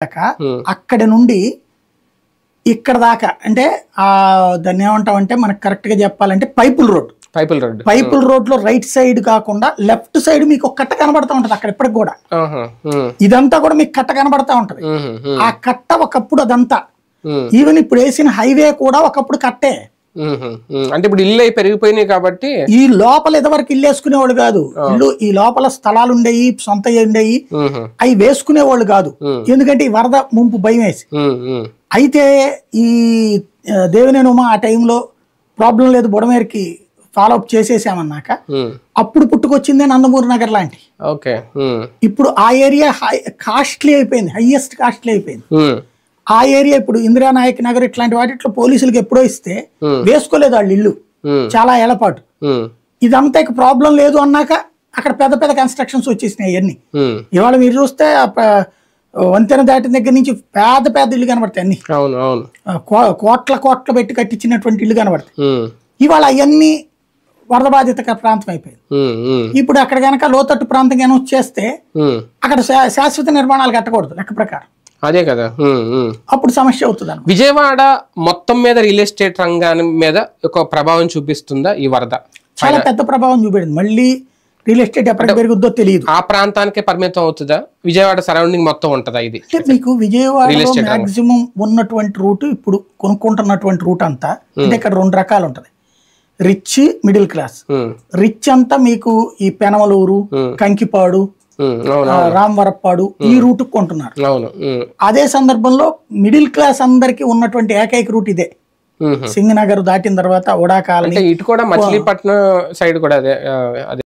అక్కడ నుండి ఇక్కడ దాకా అంటే దాన్ని ఏమంటామంటే మనకు కరెక్ట్ గా చెప్పాలంటే పైపుల్ రోడ్ లో రైట్ సైడ్ కాకుండా లెఫ్ట్ సైడ్ మీకు ఒక కట్ట కనబడతా ఉంటది అక్కడ ఇప్పటికి కూడా ఇదంతా కూడా మీకు కట్ట కనబడతా ఉంటది ఆ కట్ట ఒకప్పుడు అదంతా ఈవెన్ ఇప్పుడు వేసిన హైవే కూడా ఒకప్పుడు కట్టే అంటే ఇప్పుడు ఇల్లు పెరిగిపోయినాయి కాబట్టి ఈ లోపల ఎదవరకు ఇల్లు వేసుకునేవాళ్ళు కాదు ఇల్లు ఈ లోపల స్థలాలు ఉండేవి సొంత ఉండేవి అవి వేసుకునేవాళ్ళు కాదు ఎందుకంటే ఈ వరద ముంపు భయం వేసి అయితే ఈ దేవినేని ఉమా ఆ టైంలో ప్రాబ్లం లేదు బుడమేరుకి ఫాలోఅప్ చేసేసామన్నాక అప్పుడు పుట్టుకొచ్చిందే నందమూరి నగర్ లాంటి ఇప్పుడు ఆ ఏరియా కాస్ట్లీ అయిపోయింది హైయెస్ట్ కాస్ట్లీ అయిపోయింది ఆ ఏరియా ఇప్పుడు ఇందిరానాయక్ నగర్ ఇట్లాంటి వాటిలో పోలీసులకు ఎప్పుడో ఇస్తే వేసుకోలేదు వాళ్ళు ఇల్లు చాలా ఏళ్లపాటు ఇదంతా ప్రాబ్లం లేదు అన్నాక అక్కడ పెద్ద పెద్ద కన్స్ట్రక్షన్స్ వచ్చేసినాయి అవన్నీ ఇవాళ మీరు చూస్తే వంతెన దాటిన దగ్గర నుంచి పెద్ద పెద్ద ఇల్లు కనబడతాయి అన్ని కోట్ల పెట్టి కట్టించినటువంటి ఇల్లు కనబడతాయి ఇవాళ అవన్నీ వరద బాధిత ప్రాంతం అయిపోయింది ఇప్పుడు అక్కడ కనుక లోతట్టు ప్రాంతం కనుక చేస్తే అక్కడ శాశ్వత నిర్మాణాలు కట్టకూడదు లెక్క ప్రకారం అదే కదా అప్పుడు సమస్య అవుతుంది విజయవాడ మొత్తం మీద రియల్ ఎస్టేట్ రంగాన్ని మీద ఒక ప్రభావం చూపిస్తుందా ఈ వరద చాలా పెద్ద ప్రభావం చూపించింది మళ్ళీ రియల్ ఎస్టేట్ ఎప్పటికి పెరుగుద్దో తెలియదు ఆ ప్రాంతానికే పరిమితం అవుతుందా విజయవాడ సరౌండింగ్ మొత్తం ఉంటుందా ఇది అంటే మీకు విజయవాడలో మాక్సిమం ఉన్నటువంటి రూట్ ఇప్పుడు కొనుక్కుంటున్నటువంటి రూట్ అంతా అంటే ఇక్కడ రెండు రకాలు ఉంటది రిచ్ మిడిల్ క్లాస్ రిచ్ అంతా మీకు ఈ పెనమలూరు కంకిపాడు రామవరప్పాడు ఈ రూట్ కొంటున్నారు అదే సందర్భంలో మిడిల్ క్లాస్ అందరికి ఉన్నటువంటి ఏకైక రూట్ ఇదే సింగనగర్ దాటిన తర్వాత ఉడా కాలనీ ఇటు కూడా మచిలీపట్నం సైడ్ కూడా అదే